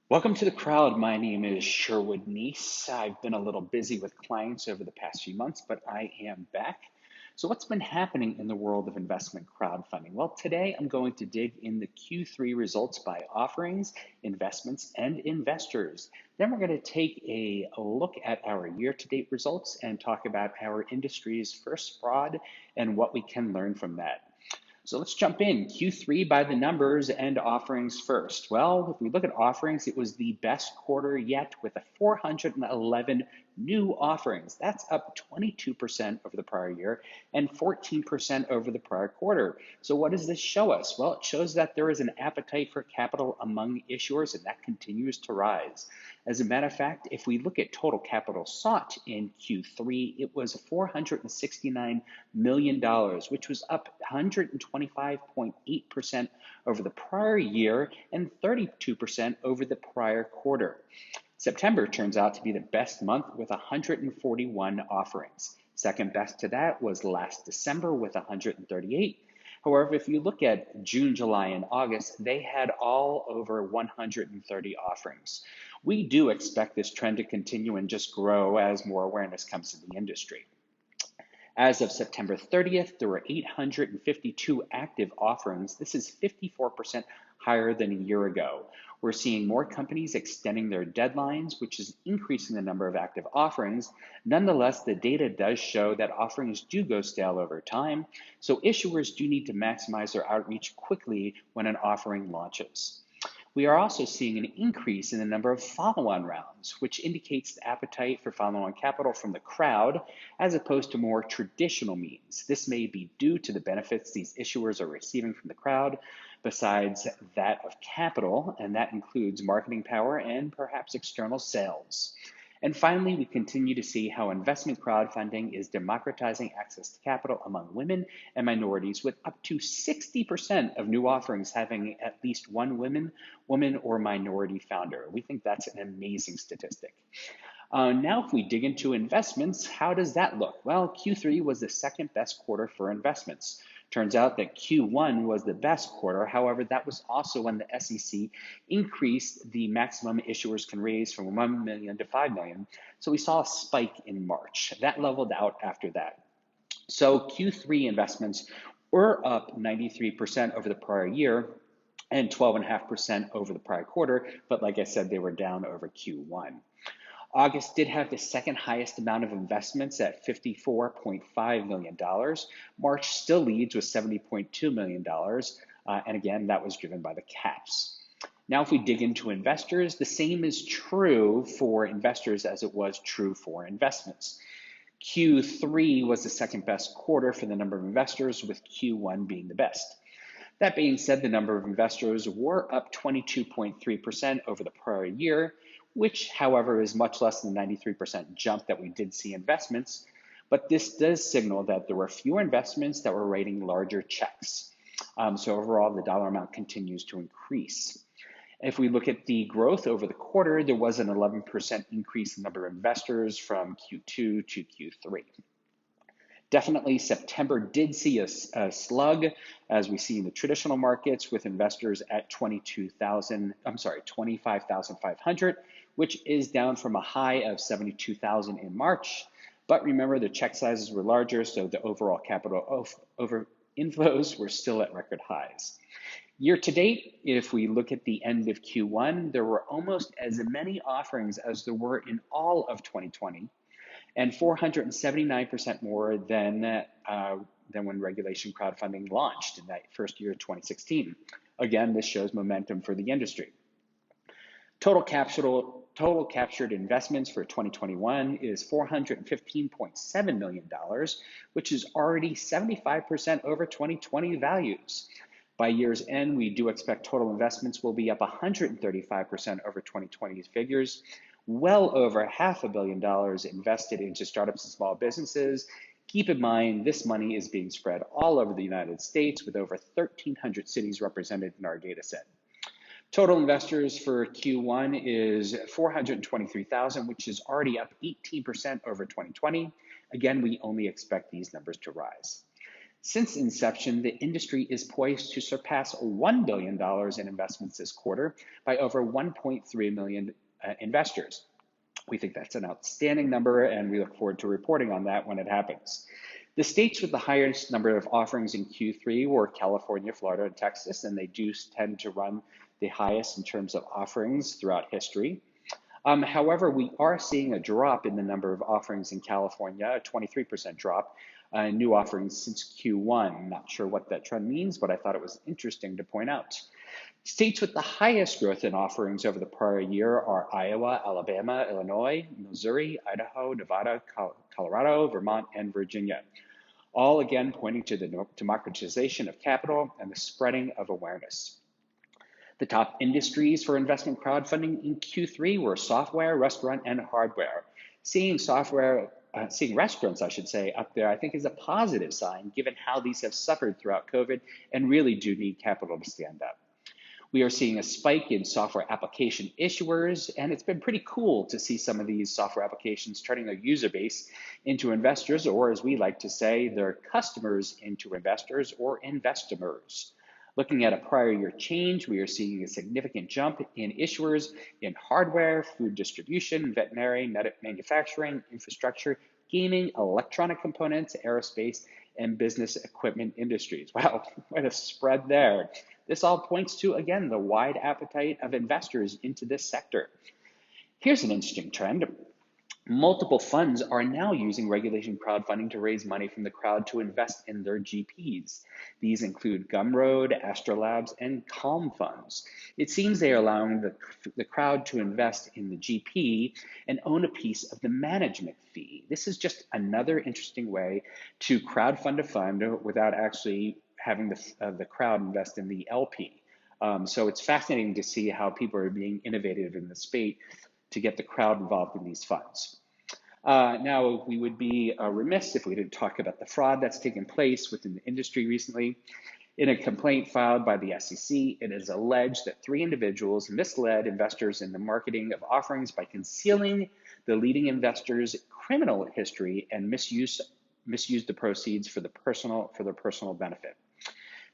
Welcome to the crowd. My name is Sherwood Neese. I've been a little busy with clients over the past few months, but I am back. So, what's been happening in the world of investment crowdfunding? Well, today I'm going to dig in the Q3 results by offerings, investments, and investors. Then we're going to take a look at our year to date results and talk about our industry's first fraud and what we can learn from that. So let's jump in. Q3 by the numbers and offerings first. Well, if we look at offerings, it was the best quarter yet with a 411 new offerings. That's up 22% over the prior year and 14% over the prior quarter. So what does this show us? Well, it shows that there is an appetite for capital among issuers and that continues to rise. As a matter of fact, if we look at total capital sought in Q3, it was $469 million, which was up 125.8% over the prior year and 32% over the prior quarter. September turns out to be the best month with 141 offerings. Second best to that was last December with 138. However, if you look at June, July, and August, they had all over 130 offerings. We do expect this trend to continue and just grow as more awareness comes to the industry. As of September 30th, there were 852 active offerings. This is 54% higher than a year ago. We're seeing more companies extending their deadlines, which is increasing the number of active offerings. Nonetheless, the data does show that offerings do go stale over time, so issuers do need to maximize their outreach quickly when an offering launches. We are also seeing an increase in the number of follow-on rounds, which indicates the appetite for follow-on capital from the crowd as opposed to more traditional means. This may be due to the benefits these issuers are receiving from the crowd, besides that of capital, and that includes marketing power and perhaps external sales. And finally, we continue to see how investment crowdfunding is democratizing access to capital among women and minorities, with up to 60% of new offerings having at least one woman or minority founder. We think that's an amazing statistic. Now, if we dig into investments, how does that look? Well, Q3 was the second best quarter for investments. Turns out that Q1 was the best quarter. However, that was also when the SEC increased the maximum issuers can raise from 1 million to 5 million. So we saw a spike in March. That leveled out after that. So Q3 investments were up 93% over the prior year and 12.5% over the prior quarter. But like I said, they were down over Q1. August did have the second highest amount of investments at $54.5 million. March still leads with $70.2 million. And again, that was driven by the caps. Now, if we dig into investors, the same is true for investors as it was true for investments. Q3 was the second best quarter for the number of investors, with Q1 being the best. That being said, the number of investors were up 22.3% over the prior year, which, however, is much less than the 93% jump that we did see in investments. But this does signal that there were fewer investments that were writing larger checks. So overall, the dollar amount continues to increase. If we look at the growth over the quarter, there was an 11% increase in the number of investors from Q2 to Q3. Definitely, September did see a slug, as we see in the traditional markets, with investors at 25,500, which is down from a high of 72,000 in March. But remember, the check sizes were larger, so the overall capital over inflows were still at record highs. Year to date, if we look at the end of Q1, there were almost as many offerings as there were in all of 2020. And 479% more than when regulation crowdfunding launched in that first year of 2016. Again, this shows momentum for the industry. Total captured investments for 2021 is $415.7 million, which is already 75% over 2020 values. By year's end, we do expect total investments will be up 135% over 2020's figures. Well over $500 million invested into startups and small businesses. Keep in mind, this money is being spread all over the United States with over 1,300 cities represented in our data set. Total investors for Q1 is 423,000, which is already up 18% over 2020. Again, we only expect these numbers to rise. Since inception, the industry is poised to surpass $1 billion in investments this quarter by over 1.3 million investors. We think that's an outstanding number, and we look forward to reporting on that when it happens. The states with the highest number of offerings in Q3 were California, Florida, and Texas, and they do tend to run the highest in terms of offerings throughout history. However, we are seeing a drop in the number of offerings in California, a 23% drop, new offerings since Q1. Not sure what that trend means, but I thought it was interesting to point out. States with the highest growth in offerings over the prior year are Iowa, Alabama, Illinois, Missouri, Idaho, Nevada, Colorado, Vermont, and Virginia. All again pointing to the democratization of capital and the spreading of awareness. The top industries for investment crowdfunding in Q3 were software, restaurant, and hardware. Seeing restaurants, I should say, up there, I think is a positive sign given how these have suffered throughout COVID and really do need capital to stand up. We are seeing a spike in software application issuers, and it's been pretty cool to see some of these software applications turning their user base into investors, or as we like to say, their customers into investors or investimers. Looking at a prior year change, we are seeing a significant jump in issuers in hardware, food distribution, veterinary, manufacturing, infrastructure, gaming, electronic components, aerospace, and business equipment industries. Wow, what a spread there. This all points to, again, the wide appetite of investors into this sector. Here's an interesting trend. Multiple funds are now using regulation crowdfunding to raise money from the crowd to invest in their GPs. These include Gumroad, Astrolabs, and Calm funds. It seems they are allowing the crowd to invest in the GP and own a piece of the management fee. This is just another interesting way to crowdfund a fund without actually having the crowd invest in the LP. So it's fascinating to see how people are being innovative in the space to get the crowd involved in these funds. Now, we would be remiss if we didn't talk about the fraud that's taken place within the industry recently. In a complaint filed by the SEC, it is alleged that 3 individuals misled investors in the marketing of offerings by concealing the leading investors' criminal history and misused the proceeds for their personal benefit.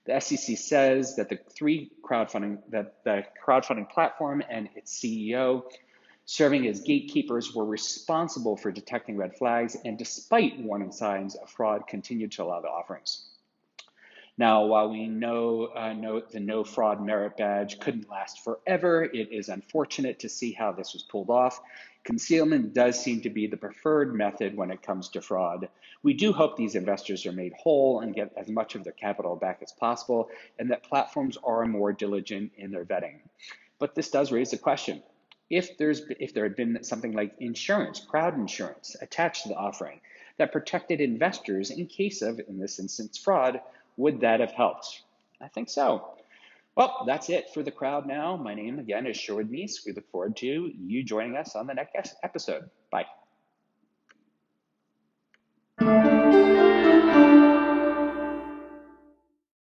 The SEC says that the crowdfunding platform and its CEO, serving as gatekeepers, were responsible for detecting red flags and, despite warning signs of fraud, continued to allow the offerings. Now, while we know the no fraud merit badge couldn't last forever, it is unfortunate to see how this was pulled off. Concealment does seem to be the preferred method when it comes to fraud. We do hope these investors are made whole and get as much of their capital back as possible, and that platforms are more diligent in their vetting. But this does raise the question. If there had been something like insurance, crowd insurance, attached to the offering that protected investors in case of, in this instance, fraud, would that have helped? I think so. Well, that's it for the crowd now. My name, again, is Sherwood Meese. We look forward to you joining us on the next episode. Bye.